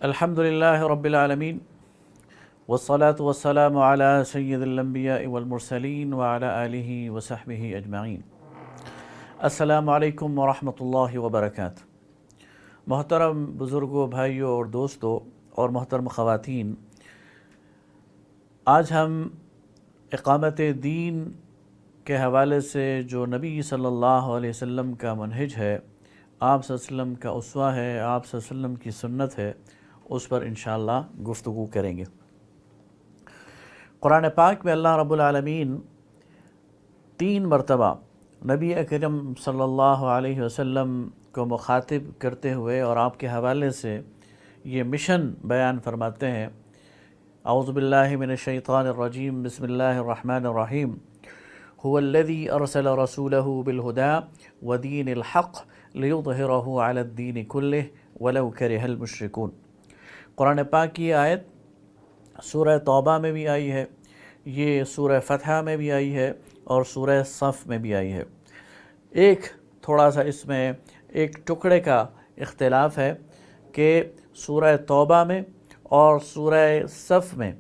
الحمد للہ رب العالمین والصلاة والسلام علی سید الانبیاء والمرسلین وعلی آلہ وصحبہ اجمعین۔ السلام علیکم ورحمۃ اللہ وبرکاتہ۔ محترم بزرگوں، بھائیوں اور دوستوں اور محترم خواتین، آج ہم اقامت دین کے حوالے سے جو نبی صلی اللہ علیہ وسلم کا منہج ہے، آپ صلی اللہ علیہ وسلم کا اسوہ ہے، آپ صلی اللہ علیہ وسلم کی سنت ہے، اس پر انشاءاللہ گفتگو کریں گے۔ قرآن پاک میں اللہ رب العالمین 3 مرتبہ نبی اکرم صلی اللہ علیہ وسلم کو مخاطب کرتے ہوئے اور آپ کے حوالے سے یہ مشن بیان فرماتے ہیں۔ اعوذ باللہ من الشیطان الرجیم، بسم اللہ الرحمن الرحیم۔ هو الذی ارسل رسولہ بالہدی ودین الحق لیظہرہ علی الدین کلہ ولو کرہ المشرکون۔ قرآن پاک کی آیت سورہ توبہ میں بھی آئی ہے، یہ سورہ فتح میں بھی آئی ہے اور سورہ صف میں بھی آئی ہے۔ ایک تھوڑا سا اس میں ایک ٹکڑے کا اختلاف ہے کہ سورہ توبہ میں اور سورہ صف میں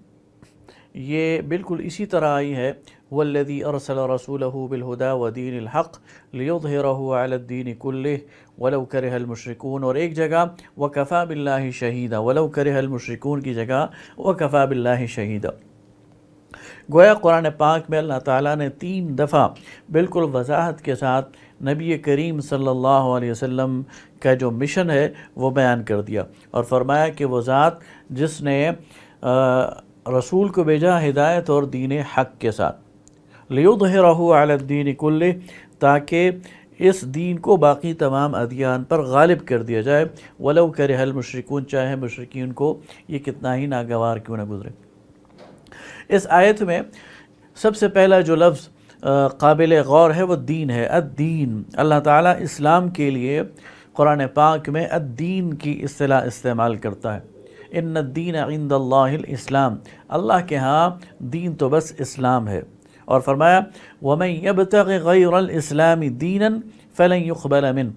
یہ بالکل اسی طرح آئی ہے، والذی ارسل رسولہ بالہدی ودین الحق لیظہرہ علی الدین کلہ ولو کرہ المشرکون، اور ایک جگہ وکفی باللہ شہیدا، ولو کرہ المشرکون کی جگہ وکفی باللہ شہیدا۔ گویا قرآن پاک میں اللہ تعالیٰ نے 3 دفعہ بالکل وضاحت کے ساتھ نبی کریم صلی اللہ علیہ وسلم کا جو مشن ہے وہ بیان کر دیا، اور فرمایا کہ وہ ذات جس نے رسول کو بھیجا ہدایت اور دین حق کے ساتھ، لیظہرہ علی الدین کلہ، تاکہ اس دین کو باقی تمام ادیان پر غالب کر دیا جائے، ولو کرہ المشرکون، چاہے مشرکین کو یہ کتنا ہی ناگوار کیوں نہ گزرے۔ اس آیت میں سب سے پہلا جو لفظ قابل غور ہے وہ دین ہے، الدین۔ اللہ تعالیٰ اسلام کے لیے قرآن پاک میں الدین کی اصطلاح استعمال کرتا ہے۔ ان الدین عند اللہ الاسلام، اللہ کے ہاں دین تو بس اسلام ہے، اور فرمایا وَمَن يَبْتَغِ غَيْرَ الْإِسْلَامِ دِينًا فَلَن يُقْبَلَ مِنْهُ،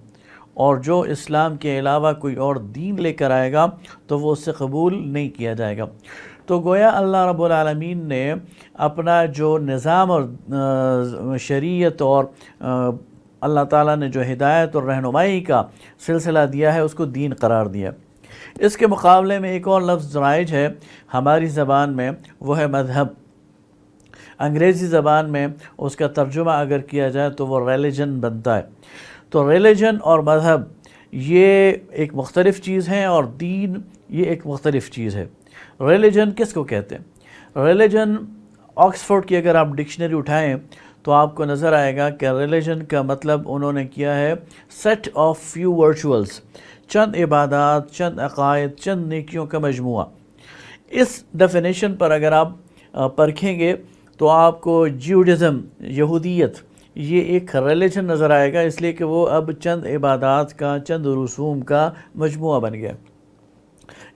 اور جو اسلام کے علاوہ کوئی اور دین لے کر آئے گا تو وہ اس سے قبول نہیں کیا جائے گا۔ تو گویا اللہ رب العالمین نے اپنا جو نظام اور شریعت اور اللہ تعالیٰ نے جو ہدایت اور رہنمائی کا سلسلہ دیا ہے اس کو دین قرار دیا۔ اس کے مقابلے میں ایک اور لفظ رائج ہے ہماری زبان میں، وہ ہے مذہب۔ انگریزی زبان میں اس کا ترجمہ اگر کیا جائے تو وہ ریلیجن بنتا ہے۔ تو ریلیجن اور مذہب یہ ایک مختلف چیز ہے، اور دین یہ ایک مختلف چیز ہے۔ ریلیجن کس کو کہتے ہیں؟ ریلیجن آکسفورڈ کی اگر آپ ڈکشنری اٹھائیں تو آپ کو نظر آئے گا کہ ریلیجن کا مطلب انہوں نے کیا ہے سیٹ آف فیو ورچوئلز، چند عبادات، چند عقائد، چند نیکیوں کا مجموعہ۔ اس ڈیفینیشن پر اگر آپ پرکھیں گے تو آپ کو جیوڈزم، یہودیت، یہ ایک ریلیجن نظر آئے گا، اس لیے کہ وہ اب چند عبادات کا، چند رسوم کا مجموعہ بن گیا۔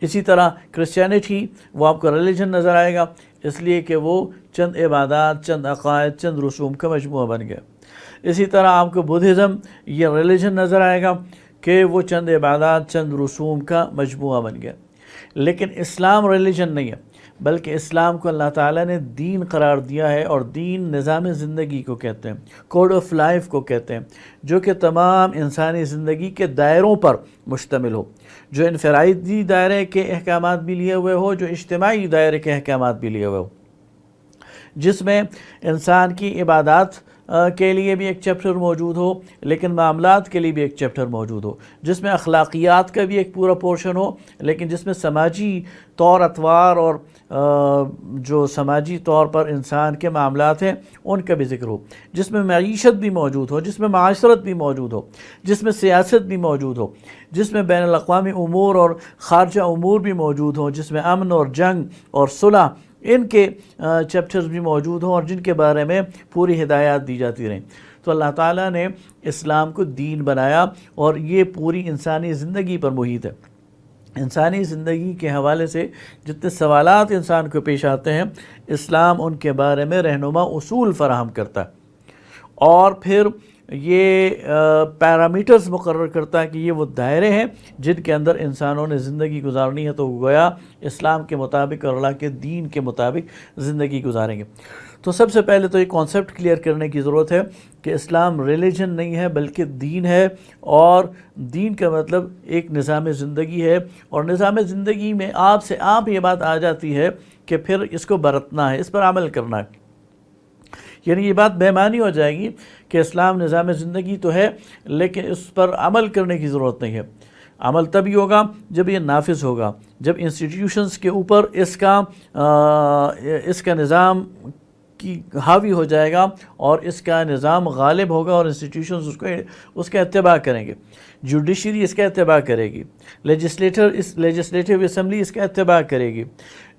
اسی طرح کرسچینٹی، وہ آپ کو ریلیجن نظر آئے گا، اس لیے کہ وہ چند عبادات، چند عقائد، چند رسوم کا مجموعہ بن گیا۔ اسی طرح آپ کو بدھزم، یہ ریلیجن نظر آئے گا کہ وہ چند عبادات، چند رسوم کا مجموعہ بن گیا۔ لیکن اسلام ریلیجن نہیں ہے، بلکہ اسلام کو اللہ تعالیٰ نے دین قرار دیا ہے، اور دین نظام زندگی کو کہتے ہیں، کوڈ آف لائف کو کہتے ہیں، جو کہ تمام انسانی زندگی کے دائروں پر مشتمل ہو، جو انفرادی دائرے کے احکامات بھی لیے ہوئے ہو، جو اجتماعی دائرے کے احکامات بھی لیے ہوئے ہو، جس میں انسان کی عبادات کے لیے بھی ایک چیپٹر موجود ہو، لیکن معاملات کے لیے بھی ایک چیپٹر موجود ہو، جس میں اخلاقیات کا بھی ایک پورا پورشن ہو، لیکن جس میں سماجی طور اطوار اور جو سماجی طور پر انسان کے معاملات ہیں ان کا بھی ذکر ہو، جس میں معیشت بھی موجود ہو، جس میں معاشرت بھی موجود ہو، جس میں سیاست بھی موجود ہو، جس میں بین الاقوامی امور اور خارجہ امور بھی موجود ہوں، جس میں امن اور جنگ اور صلح ان کے چیپٹرز بھی موجود ہوں، اور جن کے بارے میں پوری ہدایات دی جاتی رہیں۔ تو اللہ تعالیٰ نے اسلام کو دین بنایا، اور یہ پوری انسانی زندگی پر محیط ہے۔ انسانی زندگی کے حوالے سے جتنے سوالات انسان کو پیش آتے ہیں، اسلام ان کے بارے میں رہنما اصول فراہم کرتا ہے، اور پھر یہ پیرامیٹرز مقرر کرتا ہے کہ یہ وہ دائرے ہیں جن کے اندر انسانوں نے زندگی گزارنی ہے، تو گویا اسلام کے مطابق اور اللہ کے دین کے مطابق زندگی گزاریں گے۔ تو سب سے پہلے تو یہ کانسیپٹ کلیئر کرنے کی ضرورت ہے کہ اسلام ریلیجن نہیں ہے بلکہ دین ہے، اور دین کا مطلب ایک نظام زندگی ہے، اور نظام زندگی میں آپ سے آپ یہ بات آ جاتی ہے کہ پھر اس کو برتنا ہے، اس پر عمل کرنا ہے۔ یعنی یہ بات بے معنی ہو جائے گی کہ اسلام نظام زندگی تو ہے لیکن اس پر عمل کرنے کی ضرورت نہیں ہے۔ عمل تبھی ہوگا جب یہ نافذ ہوگا، جب انسٹیٹیوشنز کے اوپر اس کا نظام کی حاوی ہو جائے گا اور اس کا نظام غالب ہوگا اور انسٹیٹیوشنز اس کا اتباع کریں گے، جوڈیشری اس کا اتباع کرے گی، لیجسلیٹو اسمبلی اس کا اتباع کرے گی،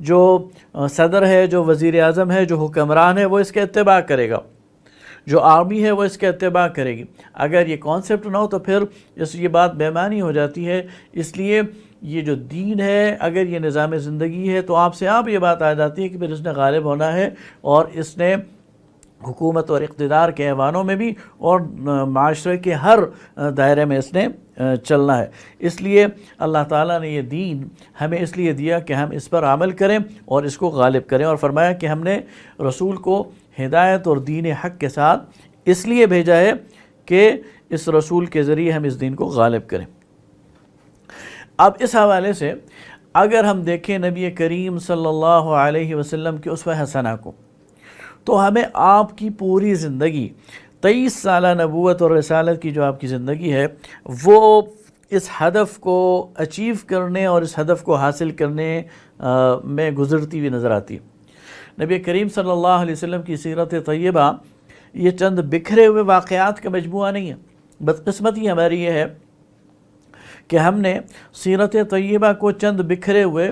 جو صدر ہے، جو وزیر اعظم ہے، جو حکمران ہے وہ اس کا اتباع کرے گا، جو آرمی ہے وہ اس کا اتباع کرے گی۔ اگر یہ کانسیپٹ نہ ہو تو پھر یہ بات بے معنی ہو جاتی ہے۔ اس لیے یہ جو دین ہے، اگر یہ نظام زندگی ہے تو آپ سے آپ یہ بات آ جاتی ہے کہ پھر اس نے غالب ہونا ہے، اور اس نے حکومت اور اقتدار کے ایوانوں میں بھی اور معاشرے کے ہر دائرے میں اس نے چلنا ہے۔ اس لیے اللہ تعالیٰ نے یہ دین ہمیں اس لیے دیا کہ ہم اس پر عمل کریں اور اس کو غالب کریں، اور فرمایا کہ ہم نے رسول کو ہدایت اور دین حق کے ساتھ اس لیے بھیجا ہے کہ اس رسول کے ذریعے ہم اس دین کو غالب کریں۔ اب اس حوالے سے اگر ہم دیکھیں نبی کریم صلی اللہ علیہ وسلم کی اسوہ حسنہ کو، تو ہمیں آپ کی پوری زندگی 23 سالہ نبوت اور رسالت کی جو آپ کی زندگی ہے وہ اس ہدف کو اچیو کرنے اور اس ہدف کو حاصل کرنے میں گزرتی ہوئی نظر آتی ہے۔ نبی کریم صلی اللہ علیہ وسلم کی سیرت طیبہ یہ چند بکھرے ہوئے واقعات کا مجموعہ نہیں ہے۔ بدقسمتی ہماری یہ ہے کہ ہم نے سیرت طیبہ کو چند بکھرے ہوئے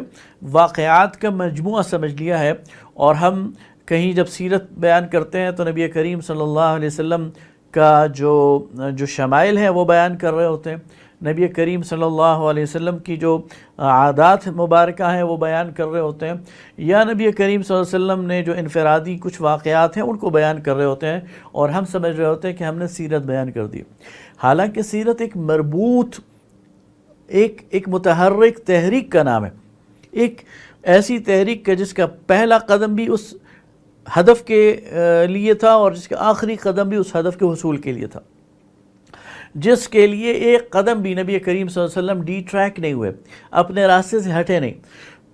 واقعات کا مجموعہ سمجھ لیا ہے، اور ہم کہیں جب سیرت بیان کرتے ہیں تو نبی کریم صلی اللہ علیہ وسلم کا جو شمائل ہیں وہ بیان کر رہے ہوتے ہیں، نبی کریم صلی اللہ علیہ وسلم کی جو عادات مبارکہ ہیں وہ بیان کر رہے ہوتے ہیں، یا نبی کریم صلی اللہ علیہ وسلم نے جو انفرادی کچھ واقعات ہیں ان کو بیان کر رہے ہوتے ہیں، اور ہم سمجھ رہے ہوتے ہیں کہ ہم نے سیرت بیان کر دی۔ حالانکہ سیرت ایک مربوط، ایک متحرک تحریک کا نام ہے، ایک ایسی تحریک کا جس کا پہلا قدم بھی اس ہدف کے لیے تھا اور جس کا آخری قدم بھی اس ہدف کے حصول کے لیے تھا، جس کے لیے ایک قدم بھی نبی کریم صلی اللہ علیہ وسلم ڈی ٹریک نہیں ہوئے، اپنے راستے سے ہٹے نہیں۔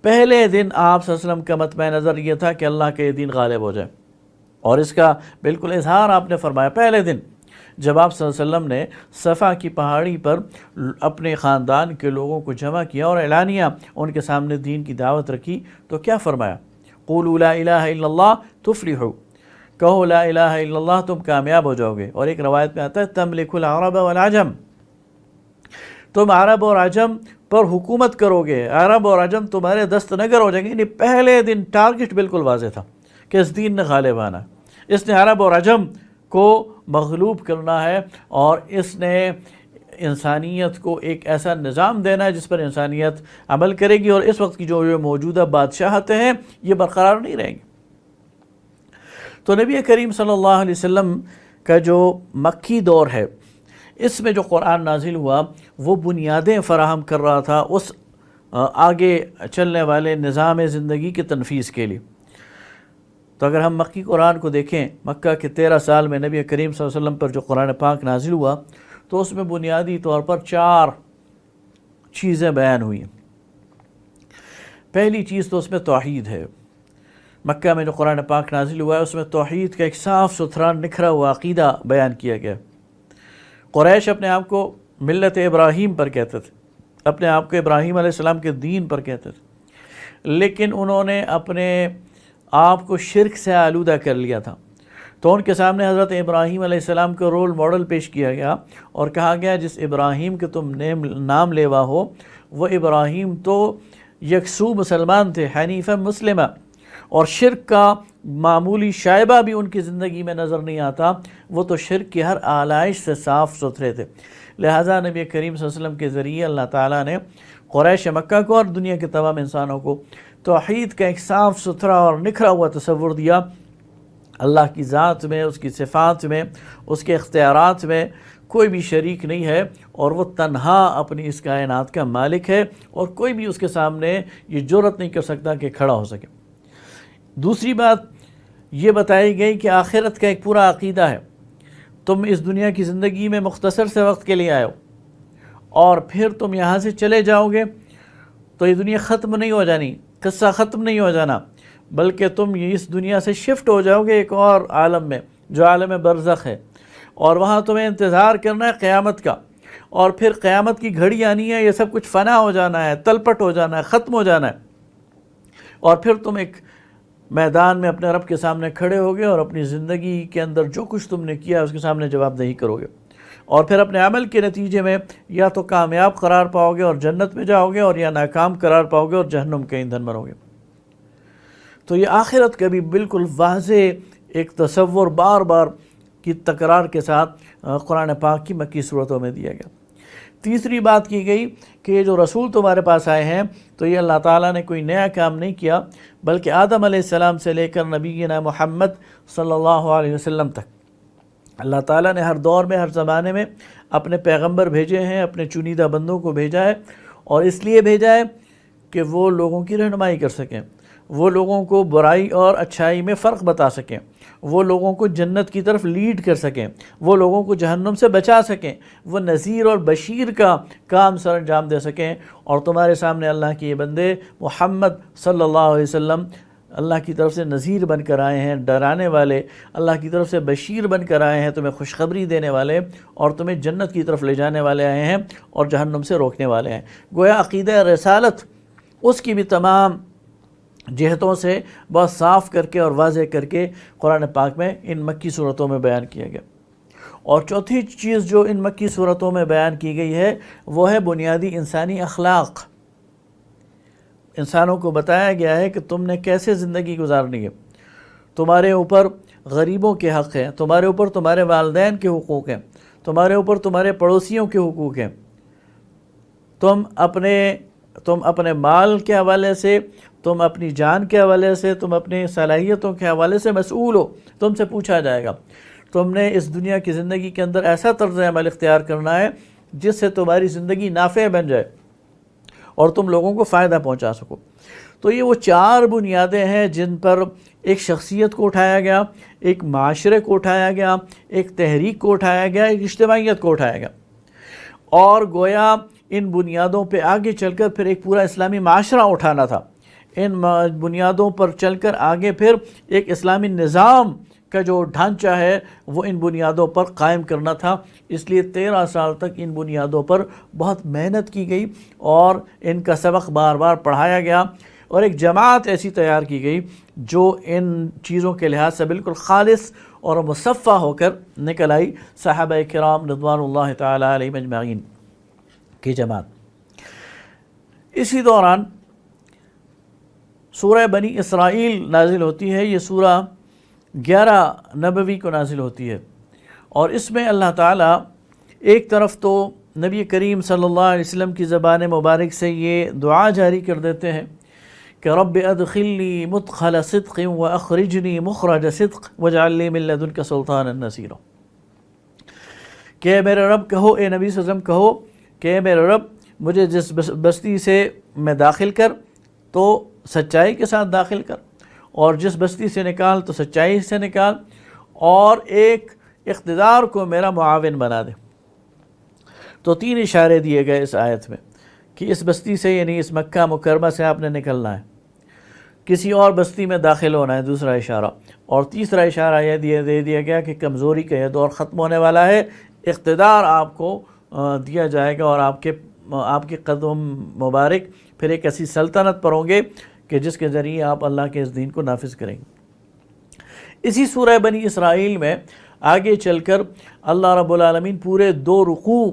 پہلے دن آپ صلی اللہ علیہ وسلم کا مطمع نظر یہ تھا کہ اللہ کا یہ دین غالب ہو جائے، اور اس کا بالکل اظہار آپ نے فرمایا پہلے دن جب آپ صلی اللہ علیہ وسلم نے صفا کی پہاڑی پر اپنے خاندان کے لوگوں کو جمع کیا اور اعلانیہ ان کے سامنے دین کی دعوت رکھی، تو کیا فرمایا؟ قولوا لا الہ الا اللہ تفلحوا، کہو لا الہ الا اللہ تم کامیاب ہو جاؤ گے۔ اور ایک روایت میں آتا ہے تملک العرب والعجم، تم عرب اور عجم پر حکومت کرو گے، عرب اور عجم تمہارے دست نگر ہو جائیں گے۔ یعنی پہلے دن ٹارگٹ بالکل واضح تھا کہ اس دین نے غالب آنا ہے، اس نے عرب اور عجم کو مغلوب کرنا ہے، اور اس نے انسانیت کو ایک ایسا نظام دینا ہے جس پر انسانیت عمل کرے گی، اور اس وقت کی جو موجودہ بادشاہتیں ہیں یہ برقرار نہیں رہیں گی۔ تو نبی کریم صلی اللہ علیہ وسلم کا جو مکی دور ہے، اس میں جو قرآن نازل ہوا وہ بنیادیں فراہم کر رہا تھا اس آگے چلنے والے نظام زندگی کے تنفیذ کے لیے۔ تو اگر ہم مکی قرآن کو دیکھیں، مکہ کے 13 سال میں نبی کریم صلی اللہ علیہ وسلم پر جو قرآن پاک نازل ہوا تو اس میں بنیادی طور پر 4 چیزیں بیان ہوئی ہیں۔ پہلی چیز تو اس میں توحید ہے۔ مکہ میں جو قرآن پاک نازل ہوا ہے اس میں توحید کا ایک صاف ستھرا نکھرا ہوا عقیدہ بیان کیا گیا۔ قریش اپنے آپ کو ملت ابراہیم پر کہتے تھے، اپنے آپ کو ابراہیم علیہ السلام کے دین پر کہتے تھے، لیکن انہوں نے اپنے آپ کو شرک سے آلودہ کر لیا تھا۔ تو ان کے سامنے حضرت ابراہیم علیہ السلام کو رول ماڈل پیش کیا گیا اور کہا گیا جس ابراہیم کے تم نام لیوا ہو وہ ابراہیم تو یکسو مسلمان تھے، حنیفہ مسلمہ، اور شرک کا معمولی شائبہ بھی ان کی زندگی میں نظر نہیں آتا، وہ تو شرک کی ہر آلائش سے صاف ستھرے تھے۔ لہٰذا نبی کریم صلی اللہ علیہ وسلم کے ذریعے اللہ تعالیٰ نے قریش مکہ کو اور دنیا کے تمام انسانوں کو توحید کا ایک صاف ستھرا اور نکھرا ہوا تصور دیا، اللہ کی ذات میں، اس کی صفات میں، اس کے اختیارات میں کوئی بھی شریک نہیں ہے، اور وہ تنہا اپنی اس کائنات کا مالک ہے، اور کوئی بھی اس کے سامنے یہ جرأت نہیں کر سکتا کہ کھڑا ہو سکے۔ دوسری بات یہ بتائی گئی کہ آخرت کا ایک پورا عقیدہ ہے۔ تم اس دنیا کی زندگی میں مختصر سے وقت کے لیے آئے ہو، اور پھر تم یہاں سے چلے جاؤ گے تو یہ دنیا ختم نہیں ہو جانی، قصہ ختم نہیں ہو جانا، بلکہ تم اس دنیا سے شفٹ ہو جاؤ گے ایک اور عالم میں، جو عالم برزخ ہے، اور وہاں تمہیں انتظار کرنا ہے قیامت کا، اور پھر قیامت کی گھڑی آنی ہے، یہ سب کچھ فنا ہو جانا ہے، تلپٹ ہو جانا ہے، ختم ہو جانا ہے، اور پھر تم ایک میدان میں اپنے رب کے سامنے کھڑے ہوگے اور اپنی زندگی کے اندر جو کچھ تم نے کیا اس کے سامنے جواب دہی کرو گے، اور پھر اپنے عمل کے نتیجے میں یا تو کامیاب قرار پاؤ گے اور جنت میں جاؤ گے، اور یا ناکام قرار پاؤ گے اور جہنم کے ایندھن مرو گے۔ تو یہ آخرت کا بھی بالکل واضح ایک تصور بار بار کی تکرار کے ساتھ قرآن پاک کی مکی صورتوں میں دیا گیا۔ تیسری بات کی گئی کہ یہ جو رسول تمہارے پاس آئے ہیں تو یہ اللہ تعالیٰ نے کوئی نیا کام نہیں کیا، بلکہ آدم علیہ السلام سے لے کر نبینا محمد صلی اللہ علیہ وسلم تک اللہ تعالیٰ نے ہر دور میں، ہر زمانے میں اپنے پیغمبر بھیجے ہیں، اپنے چنیدہ بندوں کو بھیجا ہے، اور اس لیے بھیجا ہے کہ وہ لوگوں کی رہنمائی کر سکیں، وہ لوگوں کو برائی اور اچھائی میں فرق بتا سکیں، وہ لوگوں کو جنت کی طرف لیڈ کر سکیں، وہ لوگوں کو جہنم سے بچا سکیں، وہ نذیر اور بشیر کا کام سر انجام دے سکیں۔ اور تمہارے سامنے اللہ کے یہ بندے محمد صلی اللہ علیہ وسلم اللہ کی طرف سے نذیر بن کر آئے ہیں، ڈرانے والے، اللہ کی طرف سے بشیر بن کر آئے ہیں، تمہیں خوشخبری دینے والے، اور تمہیں جنت کی طرف لے جانے والے آئے ہیں، اور جہنم سے روکنے والے ہیں۔ گویا عقیدہ رسالت اس کی بھی تمام جہتوں سے بہت صاف کر کے اور واضح کر کے قرآن پاک میں ان مکی صورتوں میں بیان کیا گیا۔ اور چوتھی چیز جو ان مکی صورتوں میں بیان کی گئی ہے وہ ہے بنیادی انسانی اخلاق۔ انسانوں کو بتایا گیا ہے کہ تم نے کیسے زندگی گزارنی ہے، تمہارے اوپر غریبوں کے حق ہیں، تمہارے اوپر تمہارے والدین کے حقوق ہیں، تمہارے اوپر تمہارے پڑوسیوں کے حقوق ہیں، تم اپنے مال کے حوالے سے، تم اپنی جان کے حوالے سے، تم اپنی صلاحیتوں کے حوالے سے مسئول ہو، تم سے پوچھا جائے گا۔ تم نے اس دنیا کی زندگی کے اندر ایسا طرز عمل اختیار کرنا ہے جس سے تمہاری زندگی نافع بن جائے اور تم لوگوں کو فائدہ پہنچا سکو۔ تو یہ وہ چار بنیادیں ہیں جن پر ایک شخصیت کو اٹھایا گیا، ایک معاشرے کو اٹھایا گیا، ایک تحریک کو اٹھایا گیا، ایک اجتماعیت کو اٹھایا گیا، اور گویا ان بنیادوں پہ آگے چل کر پھر ایک پورا اسلامی معاشرہ اٹھانا تھا۔ ان بنیادوں پر چل کر آگے پھر ایک اسلامی نظام کا جو ڈھانچہ ہے وہ ان بنیادوں پر قائم کرنا تھا۔ اس لیے 13 سال تک ان بنیادوں پر بہت محنت کی گئی اور ان کا سبق بار بار پڑھایا گیا، اور ایک جماعت ایسی تیار کی گئی جو ان چیزوں کے لحاظ سے بالکل خالص اور مصفہ ہو کر نکل آئی، صحابہ کرام رضوان اللہ تعالی علیہم اجمعین کی جماعت۔ اسی دوران سورہ بنی اسرائیل نازل ہوتی ہے۔ یہ سورہ 11 نبوی کو نازل ہوتی ہے، اور اس میں اللہ تعالیٰ ایک طرف تو نبی کریم صلی اللہ علیہ وسلم کی زبان مبارک سے یہ دعا جاری کر دیتے ہیں کہ رب ادخلنی مدخل صدق واخرجنی مخرج صدق واجعل لی من لدنک سلطانا نصیرا، کہ میرے رب کہو، اے نبی صلی اللہ علیہ وسلم کہو کہ میرے رب مجھے جس بستی سے میں داخل کر تو سچائی کے ساتھ داخل کر، اور جس بستی سے نکال تو سچائی سے نکال، اور ایک اقتدار کو میرا معاون بنا دے۔ تو 3 اشارے دیے گئے اس آیت میں کہ اس بستی سے، یعنی اس مکہ مکرمہ سے آپ نے نکلنا ہے، کسی اور بستی میں داخل ہونا ہے، دوسرا اشارہ، اور تیسرا اشارہ یہ دے دیا گیا کہ کمزوری کا یہ دور ختم ہونے والا ہے، اقتدار آپ کو دیا جائے گا، اور آپ کے قدم مبارک پھر ایک ایسی سلطنت پر ہوں گے کہ جس کے ذریعے آپ اللہ کے اس دین کو نافذ کریں گے۔ اسی سورہ بنی اسرائیل میں آگے چل کر اللہ رب العالمین پورے 2 رکوع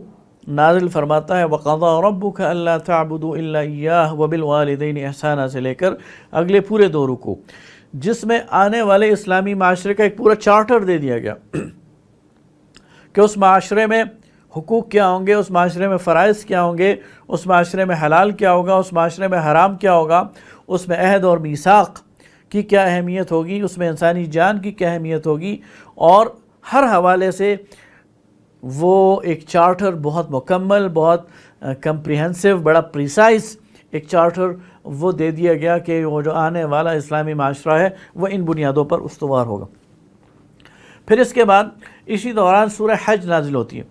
نازل فرماتا ہے، وَقَضَى رَبُّكَ أَلَّا تَعْبُدُوا إِلَّا إِيَّاهُ وَبِالْوَالِدَيْنِ إِحْسَانًا سے لے کر اگلے پورے 2 رکوع، جس میں آنے والے اسلامی معاشرے کا ایک پورا چارٹر دے دیا گیا کہ اس معاشرے میں حقوق کیا ہوں گے، اس معاشرے میں فرائض کیا ہوں گے، اس معاشرے میں حلال کیا ہوگا، اس معاشرے میں حرام کیا ہوگا، اس میں عہد اور میثاق کی کیا اہمیت ہوگی، اس میں انسانی جان کی کیا اہمیت ہوگی، اور ہر حوالے سے وہ ایک چارٹر بہت مکمل، بہت کمپریہنسو، بڑا پریسائز ایک چارٹر وہ دے دیا گیا کہ وہ جو آنے والا اسلامی معاشرہ ہے وہ ان بنیادوں پر استوار ہوگا۔ پھر اس کے بعد اسی دوران سورہ حج نازل ہوتی ہے۔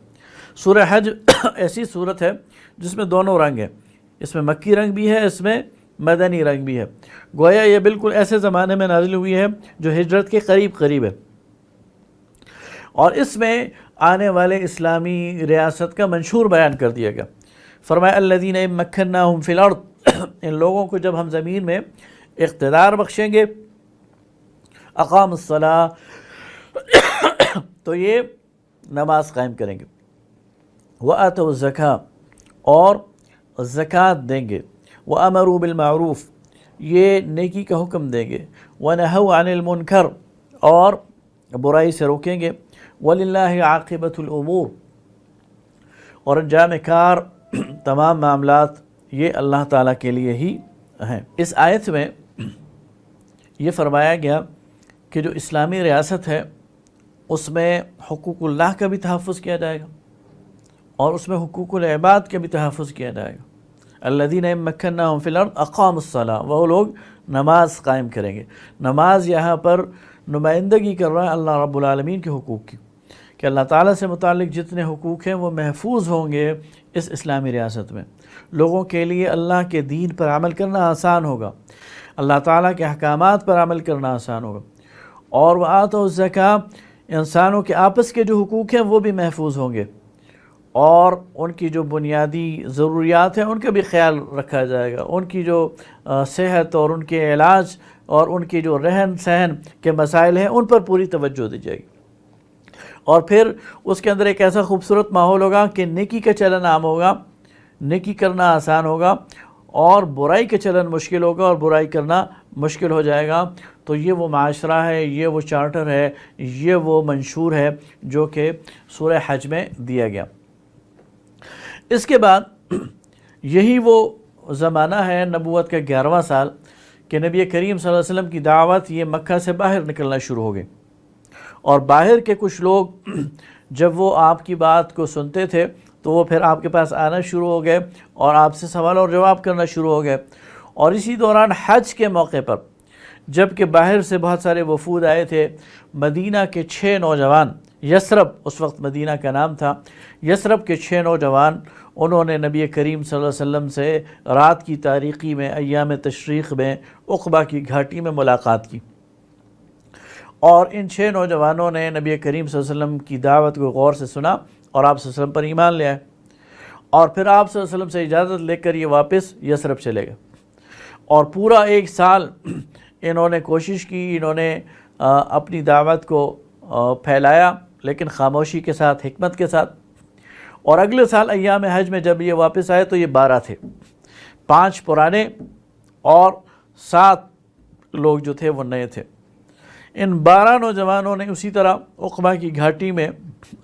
سورہ حج ایسی صورت ہے جس میں دونوں رنگ ہیں، اس میں مکی رنگ بھی ہے، اس میں مدنی رنگ بھی ہے۔ گویا یہ بالکل ایسے زمانے میں نازل ہوئی ہے جو ہجرت کے قریب ہے، اور اس میں آنے والے اسلامی ریاست کا منشور بیان کر دیا گیا۔ فرمایا الذین ان مکناہم فی الارض، ان لوگوں کو جب ہم زمین میں اقتدار بخشیں گے، اقام الصلاۃ، تو یہ نماز قائم کریں گے، وآتوا الزکاۃ، اور زکوٰۃ دیں گے، وامروا بالمعروف، یہ نیکی کا حکم دیں گے، ونہوا عن المنکر، اور برائی سے روکیں گے، وللہ عاقبۃ الامور، اور انجام کار تمام معاملات یہ اللہ تعالیٰ کے لیے ہی ہیں۔ اس آیت میں یہ فرمایا گیا کہ جو اسلامی ریاست ہے اس میں حقوق اللہ کا بھی تحفظ کیا جائے گا، اور اس میں حقوق العباد کا بھی تحفظ کیا جائے گا۔ الذین ان مکناہم فی الارض اقاموا الصلاۃ، وہ لوگ نماز قائم کریں گے۔ نماز یہاں پر نمائندگی کر رہا ہے اللہ رب العالمین کے حقوق کی، کہ اللہ تعالیٰ سے متعلق جتنے حقوق ہیں وہ محفوظ ہوں گے اس اسلامی ریاست میں۔ لوگوں کے لیے اللہ کے دین پر عمل کرنا آسان ہوگا، اللہ تعالیٰ کے احکامات پر عمل کرنا آسان ہوگا، اور وآتوا الزکاۃ، انسانوں کے آپس کے جو حقوق ہیں وہ بھی محفوظ ہوں گے، اور ان کی جو بنیادی ضروریات ہیں ان کا بھی خیال رکھا جائے گا، ان کی جو صحت اور ان کے علاج اور ان کی جو رہن سہن کے مسائل ہیں ان پر پوری توجہ دی جائے گی۔ اور پھر اس کے اندر ایک ایسا خوبصورت ماحول ہوگا کہ نیکی کا چلن عام ہوگا، نیکی کرنا آسان ہوگا، اور برائی کا چلن مشکل ہوگا اور برائی کرنا مشکل ہو جائے گا۔ تو یہ وہ معاشرہ ہے، یہ وہ چارٹر ہے، یہ وہ منشور ہے جو کہ سورہ حج میں دیا گیا۔ اس کے بعد یہی وہ زمانہ ہے، نبوت کا 11واں سال، کہ نبی کریم صلی اللہ علیہ وسلم کی دعوت یہ مکہ سے باہر نکلنا شروع ہو گئی، اور باہر کے کچھ لوگ جب وہ آپ کی بات کو سنتے تھے تو وہ پھر آپ کے پاس آنا شروع ہو گئے اور آپ سے سوال اور جواب کرنا شروع ہو گئے۔ اور اسی دوران حج کے موقع پر جب کہ باہر سے بہت سارے وفود آئے تھے، مدینہ کے 6 نوجوان، یثرب اس وقت مدینہ کا نام تھا، یثرب کے 6 نوجوان، انہوں نے نبی کریم صلی اللہ علیہ وسلم سے رات کی تاریکی میں، ایام تشریق میں، عقبہ کی گھاٹی میں ملاقات کی، اور ان 6 نوجوانوں نے نبی کریم صلی اللہ علیہ وسلم کی دعوت کو غور سے سنا اور آپ صلی اللہ علیہ وسلم پر ایمان لے آئے، اور پھر آپ صلی اللہ علیہ وسلم سے اجازت لے کر یہ واپس یثرب چلے گئے، اور پورا 1 سال انہوں نے کوشش کی، انہوں نے اپنی دعوت کو پھیلایا، لیکن خاموشی کے ساتھ، حکمت کے ساتھ۔ اور اگلے سال ایام حج میں جب یہ واپس آئے تو یہ 12 تھے، 5 پرانے اور 7 لوگ جو تھے وہ نئے تھے۔ ان 12 نوجوانوں نے اسی طرح عقبہ کی گھاٹی میں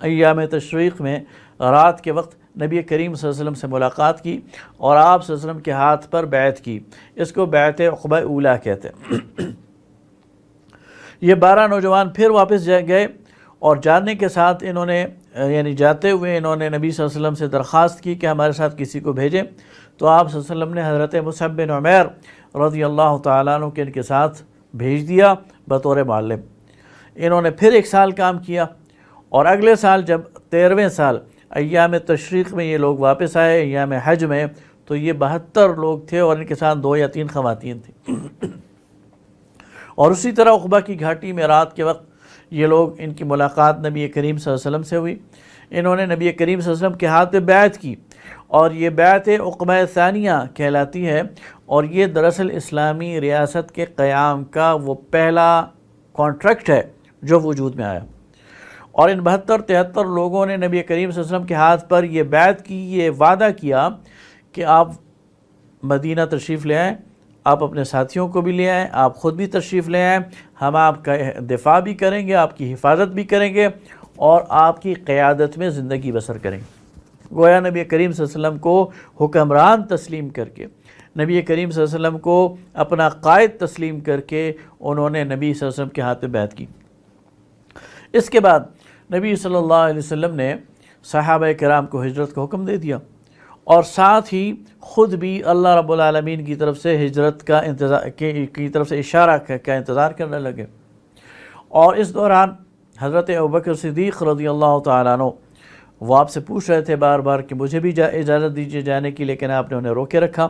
ایام تشریق میں رات کے وقت نبی کریم صلی اللہ علیہ وسلم سے ملاقات کی، اور آپ صلی اللہ علیہ وسلم کے ہاتھ پر بیعت کی۔ اس کو بیعت عقبہ اولیٰ کہتے ہیں۔ یہ 12 نوجوان پھر واپس گئے، اور جانے کے ساتھ انہوں نے، یعنی جاتے ہوئے انہوں نے نبی صلی اللہ علیہ وسلم سے درخواست کی کہ ہمارے ساتھ کسی کو بھیجیں، تو آپ صلی اللہ علیہ وسلم نے حضرت مصعب بن عمیر رضی اللہ تعالیٰ عنہ کے ان کے ساتھ بھیج دیا بطور معلم۔ انہوں نے پھر 1 سال کام کیا، اور اگلے سال جب 13ویں سال ایام تشریق میں یہ لوگ واپس آئے ایام حج میں، تو یہ 72 لوگ تھے، اور ان کے ساتھ 2 یا 3 خواتین تھیں۔ اور اسی طرح عقبہ کی گھاٹی میں رات کے وقت یہ لوگ، ان کی ملاقات نبی کریم صلی اللہ علیہ وسلم سے ہوئی، انہوں نے نبی کریم صلی اللہ علیہ وسلم کے ہاتھ پہ بیعت کی، اور یہ بیعت عقبہ ثانیہ کہلاتی ہے، اور یہ دراصل اسلامی ریاست کے قیام کا وہ پہلا کانٹریکٹ ہے جو وجود میں آیا۔ اور ان 72-73 لوگوں نے نبی کریم صلی اللہ علیہ وسلم کے ہاتھ پر یہ بیعت کی، یہ وعدہ کیا کہ آپ مدینہ تشریف لے آئیں، آپ اپنے ساتھیوں کو بھی لے آئیں، آپ خود بھی تشریف لے آئیں، ہم آپ کا دفاع بھی کریں گے، آپ کی حفاظت بھی کریں گے، اور آپ کی قیادت میں زندگی بسر کریں گے۔ گویا نبی کریم صلی اللہ علیہ وسلم کو حکمران تسلیم کر کے نبی کریم صلی اللہ علیہ وسلم کو اپنا قائد تسلیم کر کے انہوں نے نبی صلی اللہ علیہ وسلم کے ہاتھ میں بیعت کی۔ اس کے بعد نبی صلی اللہ علیہ وسلم نے صحابہ کرام کو ہجرت کا حکم دے دیا، اور ساتھ ہی خود بھی اللہ رب العالمین کی طرف سے ہجرت کا انتظار کی طرف سے اشارہ کا انتظار کرنے لگے۔ اور اس دوران حضرت ابوبکر صدیق رضی اللہ تعالیٰ عنہ وہ آپ سے پوچھ رہے تھے بار بار کہ مجھے بھی اجازت دیجیے جانے کی، لیکن آپ نے انہیں روکے رکھا،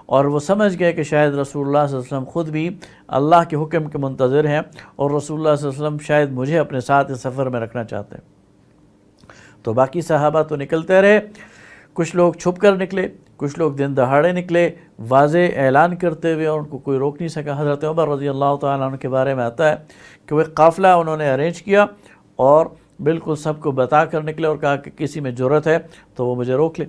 اور وہ سمجھ گئے کہ شاید رسول اللہ صلی اللہ علیہ وسلم خود بھی اللہ کے حکم کے منتظر ہیں، اور رسول اللہ صلی اللہ علیہ وسلم شاید مجھے اپنے ساتھ اس سفر میں رکھنا چاہتے ہیں۔ تو باقی صحابہ تو نکلتے رہے، کچھ لوگ چھپ کر نکلے، کچھ لوگ دن دہاڑے نکلے واضح اعلان کرتے ہوئے، اور ان کو کوئی روک نہیں سکا۔ حضرت عمر رضی اللہ تعالیٰ عنہ کے بارے میں آتا ہے کہ وہ ایک قافلہ انہوں نے ارینج کیا اور بالکل سب کو بتا کر نکلے اور کہا کہ کسی میں جرأت ہے تو وہ مجھے روک لے۔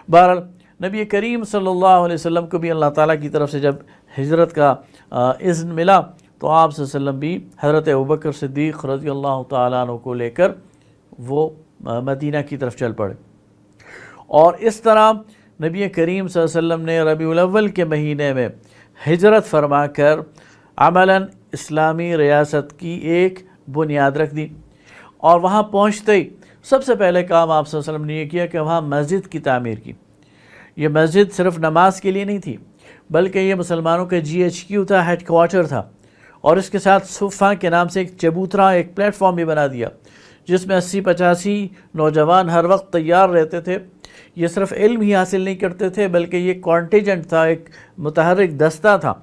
بہرحال نبی کریم صلی اللہ علیہ وسلم کو بھی اللہ تعالیٰ کی طرف سے جب ہجرت کا اذن ملا تو آپ صلی اللہ علیہ وسلم بھی حضرت ابوبکر صدیق رضی اللہ تعالیٰ عنہ کو لے کر وہ مدینہ کی طرف چل پڑے، اور اس طرح نبی کریم صلی اللہ علیہ وسلم نے ربیع الاول کے مہینے میں ہجرت فرما کر عملاً اسلامی ریاست کی ایک بنیاد رکھ دی۔ اور وہاں پہنچتے ہی سب سے پہلے کام آپ صلی اللہ علیہ وسلم نے یہ کیا کہ وہاں مسجد کی تعمیر کی۔ یہ مسجد صرف نماز کے لیے نہیں تھی، بلکہ یہ مسلمانوں کا GHQ تھا، ہیڈ کوارٹر تھا، اور اس کے ساتھ صفہ کے نام سے ایک چبوترا، ایک پلیٹ فارم بھی بنا دیا جس میں 80-85 نوجوان ہر وقت تیار رہتے تھے۔ یہ صرف علم ہی حاصل نہیں کرتے تھے بلکہ یہ کانٹیجنٹ تھا، ایک متحرک دستہ تھا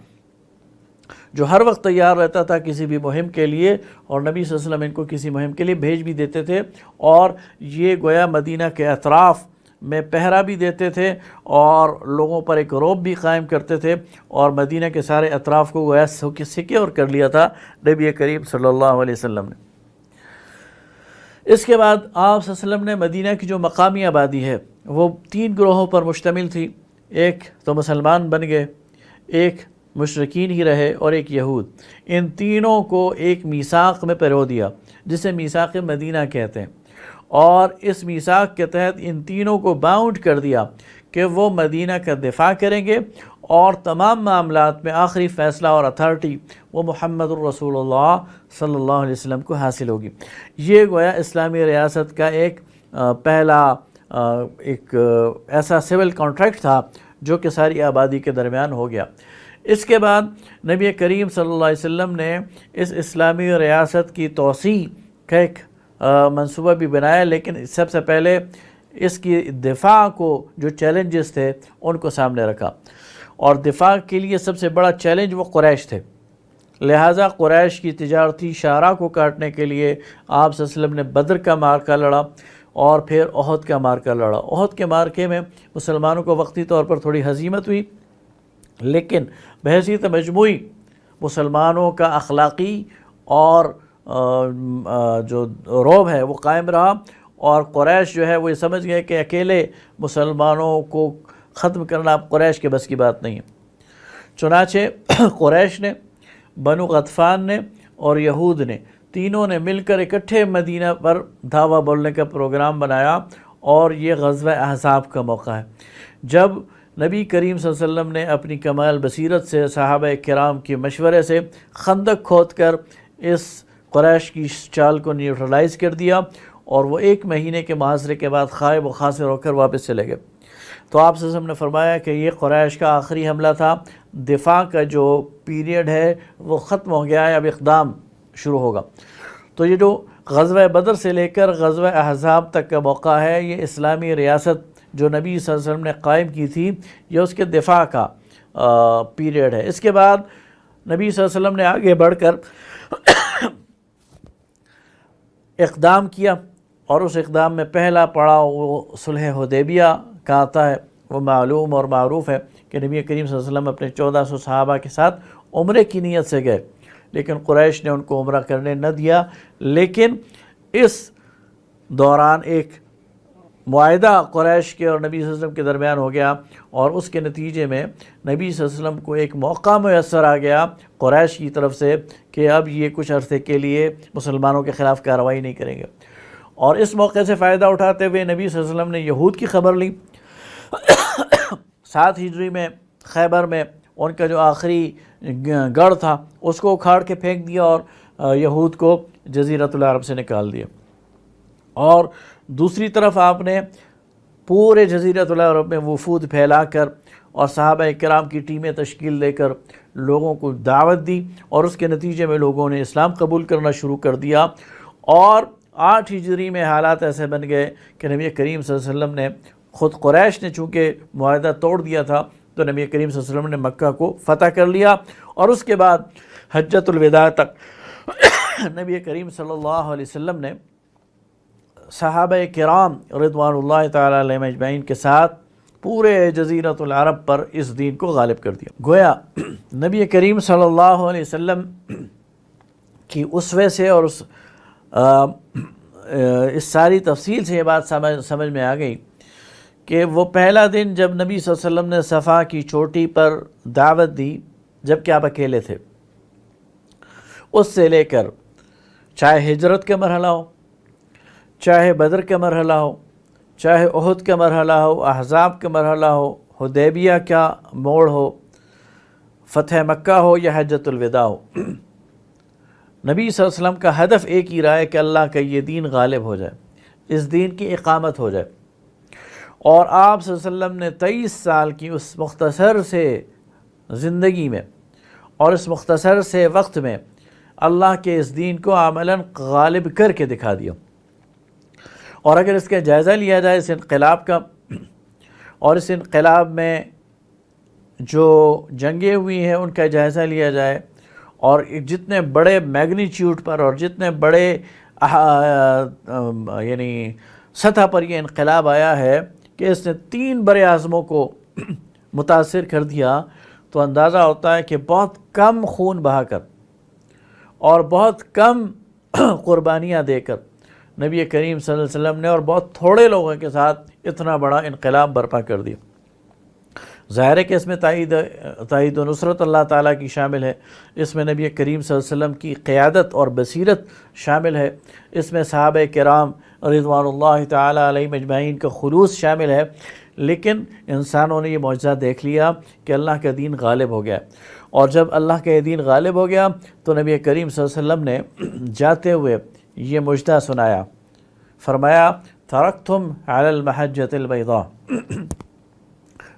جو ہر وقت تیار رہتا تھا کسی بھی مہم کے لیے، اور نبی صلی اللہ علیہ وسلم ان کو کسی مہم کے لیے بھیج بھی دیتے تھے، اور یہ گویا مدینہ کے اطراف میں پہرا بھی دیتے تھے اور لوگوں پر ایک رعب بھی قائم کرتے تھے، اور مدینہ کے سارے اطراف کو گویا سیکیور کر لیا تھا نبی کریم صلی اللہ علیہ وسلم نے۔ اس کے بعد آپ صلی اللہ علیہ وسلم نے مدینہ کی جو مقامی آبادی ہے وہ 3 گروہوں پر مشتمل تھی۔ ایک تو مسلمان بن گئے، ایک مشرکین ہی رہے، اور ایک یہود۔ ان تینوں کو ایک میثاق میں پرو دیا جسے میثاق مدینہ کہتے ہیں، اور اس میثاق کے تحت ان تینوں کو باؤنڈ کر دیا کہ وہ مدینہ کا دفاع کریں گے، اور تمام معاملات میں آخری فیصلہ اور اتھارٹی وہ محمد الرسول اللہ صلی اللہ علیہ وسلم کو حاصل ہوگی۔ یہ گویا اسلامی ریاست کا ایک پہلا ایک ایسا سول کانٹریکٹ تھا جو کہ ساری آبادی کے درمیان ہو گیا۔ اس کے بعد نبی کریم صلی اللہ علیہ وسلم نے اس اسلامی ریاست کی توسیع کا ایک منصوبہ بھی بنایا، لیکن سب سے پہلے اس کی دفاع کو جو چیلنجز تھے ان کو سامنے رکھا، اور دفاع کے لیے سب سے بڑا چیلنج وہ قریش تھے۔ لہٰذا قریش کی تجارتی شاہراہ کو کاٹنے کے لیے آپ صلی اللہ علیہ وسلم نے بدر کا معرکہ لڑا، اور پھر احد کا معرکہ لڑا۔ احد کے معرکے میں مسلمانوں کو وقتی طور پر تھوڑی ہزیمت ہوئی، لیکن بحیثیت مجموعی مسلمانوں کا اخلاقی اور جو رعب ہے وہ قائم رہا، اور قریش جو ہے وہ یہ سمجھ گئے کہ اکیلے مسلمانوں کو ختم کرنا قریش کے بس کی بات نہیں ہے۔ چنانچہ قریش نے، بنو غطفان نے اور یہود نے، تینوں نے مل کر اکٹھے مدینہ پر دعویٰ بولنے کا پروگرام بنایا، اور یہ غزوہ احزاب کا موقع ہے جب نبی کریم صلی اللہ علیہ وسلم نے اپنی کمال بصیرت سے صحابہ کرام کے مشورے سے خندق کھود کر اس قریش کی چال کو نیوٹرلائز کر دیا، اور وہ 1 مہینے کے محاصرے کے بعد خائب و خاسر ہو کر واپس چلے گئے۔ تو آپ صلی اللہ علیہ وسلم نے فرمایا کہ یہ قریش کا آخری حملہ تھا، دفاع کا جو پیریڈ ہے وہ ختم ہو گیا ہے، اب اقدام شروع ہوگا۔ تو یہ جو غزوہ بدر سے لے کر غزوہ احزاب تک کا موقع ہے، یہ اسلامی ریاست جو نبی صلی اللہ علیہ وسلم نے قائم کی تھی، یہ اس کے دفاع کا پیریڈ ہے۔ اس کے بعد نبی صلی اللہ علیہ وسلم نے آگے بڑھ کر اقدام کیا، اور اس اقدام میں پہلا پڑاؤ وہ صلح حدیبیہ کا آتا ہے۔ وہ معلوم اور معروف ہے کہ نبی کریم صلی اللہ علیہ وسلم اپنے 1400 صحابہ کے ساتھ عمرے کی نیت سے گئے، لیکن قریش نے ان کو عمرہ کرنے نہ دیا۔ لیکن اس دوران ایک معاہدہ قریش کے اور نبی صلی اللہ علیہ وسلم کے درمیان ہو گیا، اور اس کے نتیجے میں نبی صلی اللہ علیہ وسلم کو ایک موقع میسر آ گیا قریش کی طرف سے کہ اب یہ کچھ عرصے کے لیے مسلمانوں کے خلاف کارروائی نہیں کریں گے، اور اس موقع سے فائدہ اٹھاتے ہوئے نبی صلی اللہ علیہ وسلم نے یہود کی خبر لی۔ 7 ہجری میں خیبر میں ان کا جو آخری گڑھ تھا اس کو اکھاڑ کے پھینک دیا اور یہود کو جزیرۃ العرب سے نکال دیا۔ اور دوسری طرف آپ نے پورے جزیرۃ العرب میں وفود پھیلا کر اور صحابہ کرام کی ٹیمیں تشکیل دے کر لوگوں کو دعوت دی، اور اس کے نتیجے میں لوگوں نے اسلام قبول کرنا شروع کر دیا۔ اور 8 ہجری میں حالات ایسے بن گئے کہ نبی کریم صلی اللہ علیہ وسلم نے خود قریش نے چونکہ معاہدہ توڑ دیا تھا تو نبی کریم صلی اللہ علیہ وسلم نے مکہ کو فتح کر لیا، اور اس کے بعد حجۃ الوداع تک نبی کریم صلی اللہ علیہ وسلم نے صحابہ کرام رضوان اللہ تعالیٰ علیہم اجمعین کے ساتھ پورے جزیرۃ العرب پر اس دین کو غالب کر دیا۔ گویا نبی کریم صلی اللہ علیہ وسلم کی اسوے سے اور اس ساری تفصیل سے یہ بات سمجھ میں آ گئی کہ وہ پہلا دن جب نبی صلی اللہ علیہ وسلم نے صفا کی چوٹی پر دعوت دی جب کہ آپ اکیلے تھے، اس سے لے کر چاہے ہجرت کا مرحلہ ہو، چاہے بدر کا مرحلہ ہو، چاہے احد کا مرحلہ ہو، احزاب کا مرحلہ ہو، حدیبیہ کا موڑ ہو، فتح مکہ ہو یا حجۃ الوداع ہو، نبی صلی اللہ علیہ وسلم کا ہدف ایک ہی رہا ہے کہ اللہ کا یہ دین غالب ہو جائے، اس دین کی اقامت ہو جائے۔ اور آپ صلی اللہ علیہ وسلم نے 23 سال کی اس مختصر سے زندگی میں اور اس مختصر سے وقت میں اللہ کے اس دین کو عملاً غالب کر کے دکھا دیا۔ اور اگر اس کا جائزہ لیا جائے اس انقلاب کا، اور اس انقلاب میں جو جنگیں ہوئی ہیں ان کا جائزہ لیا جائے، اور جتنے بڑے میگنیچیوڈ پر اور جتنے بڑے یعنی سطح پر یہ انقلاب آیا ہے کہ اس نے 3 بڑے اعظموں کو متاثر کر دیا، تو اندازہ ہوتا ہے کہ بہت کم خون بہا کر اور بہت کم قربانیاں دے کر نبی کریم صلی اللہ علیہ وسلم نے اور بہت تھوڑے لوگوں کے ساتھ اتنا بڑا انقلاب برپا کر دیا۔ ظاہر ہے کہ اس میں تائید و نصرت اللہ تعالیٰ کی شامل ہے، اس میں نبی کریم صلی اللہ علیہ وسلم کی قیادت اور بصیرت شامل ہے، اس میں صحابہ کرام رضوان اللہ تعالیٰ علیہم اجمعین کا خلوص شامل ہے، لیکن انسانوں نے یہ معجزہ دیکھ لیا کہ اللہ کا دین غالب ہو گیا۔ اور جب اللہ کا دین غالب ہو گیا تو نبی کریم صلی اللہ علیہ وسلم نے جاتے ہوئے یہ مجدہ سنایا، فرمایا ترکتم علی المحجۃ البیضاء،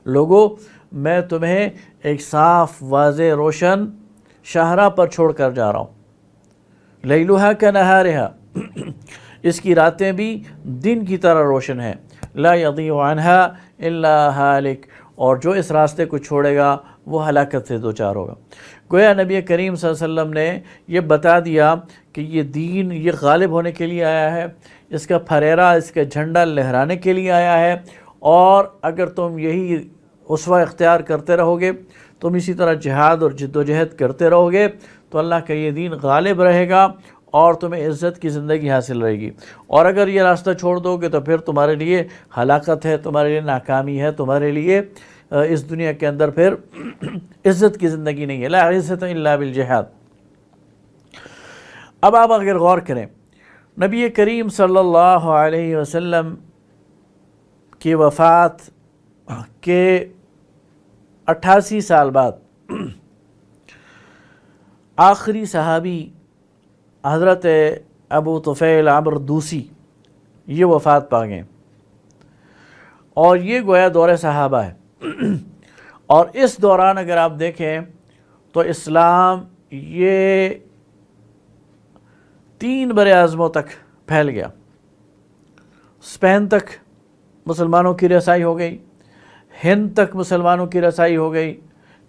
لوگو میں تمہیں ایک صاف واضح روشن شاہراہ پر چھوڑ کر جا رہا ہوں، لیلھا کنہارھا، اس کی راتیں بھی دن کی طرح روشن ہیں، لا یضیع عنہا الا ہالک، اور جو اس راستے کو چھوڑے گا وہ ہلاکت سے دوچار ہوگا۔ گویا نبی کریم صلی اللہ علیہ وسلم نے یہ بتا دیا کہ یہ دین یہ غالب ہونے کے لیے آیا ہے، اس کا پھریرا اس کا جھنڈا لہرانے کے لیے آیا ہے، اور اگر تم یہی اسوہ اختیار کرتے رہو گے، تم اسی طرح جہاد اور جد و جہد کرتے رہو گے تو اللہ کا یہ دین غالب رہے گا اور تمہیں عزت کی زندگی حاصل رہے گی۔ اور اگر یہ راستہ چھوڑ دو گے تو پھر تمہارے لیے ہلاکت ہے، تمہارے لیے ناکامی ہے، تمہارے لیے اس دنیا کے اندر پھر عزت کی زندگی نہیں ہے، لا عزت الا بالجہاد۔ اب آپ اگر غور کریں، نبی کریم صلی اللہ علیہ وسلم کی وفات کے 88 سال بعد آخری صحابی حضرت ابو طفیل عمرو دوسی یہ وفات پا گئے، اور یہ گویا دور صحابہ ہے۔ اور اس دوران اگر آپ دیکھیں تو اسلام یہ 3 بڑے اعظموں تک پھیل گیا۔ اسپین تک مسلمانوں کی رسائی ہو گئی، ہند تک مسلمانوں کی رسائی ہو گئی،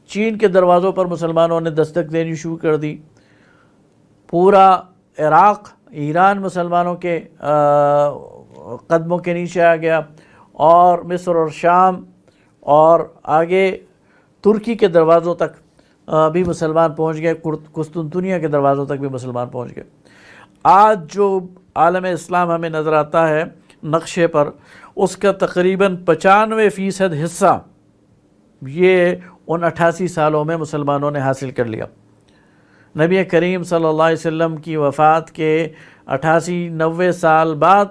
چین کے دروازوں پر مسلمانوں نے دستک دینی شروع کر دی، پورا عراق ایران مسلمانوں کے قدموں کے نیچے آ گیا، اور مصر اور شام اور آگے ترکی کے دروازوں تک بھی مسلمان پہنچ گئے، قسطنطنیہ کے دروازوں تک بھی مسلمان پہنچ گئے۔ آج جو عالم اسلام ہمیں نظر آتا ہے نقشے پر، اس کا تقریباً 95% حصہ یہ ان 88 سالوں میں مسلمانوں نے حاصل کر لیا۔ نبی کریم صلی اللہ علیہ وسلم کی وفات کے 88-90 سال بعد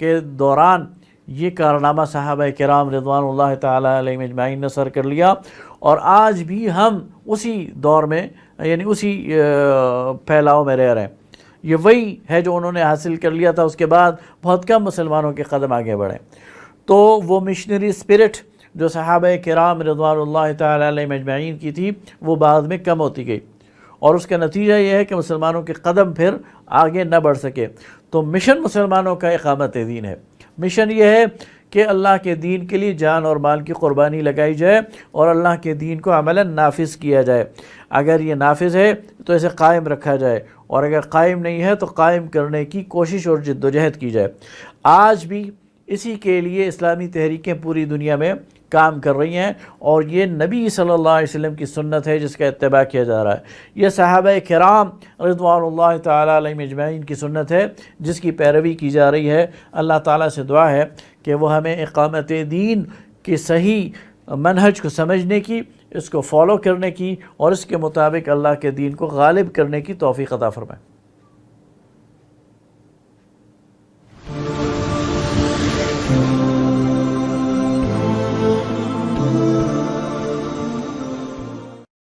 کے دوران یہ کارنامہ صحابہ کرام رضوان اللہ تعالیٰ علیہم اجمعین نے سر کر لیا، اور آج بھی ہم اسی دور میں یعنی اسی پھیلاؤ میں رہ رہے ہیں۔ یہ وہی ہے جو انہوں نے حاصل کر لیا تھا، اس کے بعد بہت کم مسلمانوں کے قدم آگے بڑھے۔ تو وہ مشنری اسپرٹ جو صحابہ کرام رضوان اللہ تعالی علیہم اجمعین کی تھی وہ بعد میں کم ہوتی گئی، اور اس کا نتیجہ یہ ہے کہ مسلمانوں کے قدم پھر آگے نہ بڑھ سکے۔ تو مشن مسلمانوں کا اقامت دین ہے۔ مشن یہ ہے کہ اللہ کے دین کے لیے جان اور مال کی قربانی لگائی جائے اور اللہ کے دین کو عملاً نافذ کیا جائے۔ اگر یہ نافذ ہے تو اسے قائم رکھا جائے، اور اگر قائم نہیں ہے تو قائم کرنے کی کوشش اور جد و جہد کی جائے۔ آج بھی اسی کے لیے اسلامی تحریکیں پوری دنیا میں کام کر رہی ہیں، اور یہ نبی صلی اللہ علیہ وسلم کی سنت ہے جس کا اتباع کیا جا رہا ہے۔ یہ صحابہ کرام رضوان اللہ تعالی علیہم اجمعین کی سنت ہے جس کی پیروی کی جا رہی ہے۔ اللہ تعالیٰ سے دعا ہے کہ وہ ہمیں اقامت دین کی صحیح منہج کو سمجھنے کی، اس کو فالو کرنے کی، اور اس کے مطابق اللہ کے دین کو غالب کرنے کی توفیق عطا فرمائے۔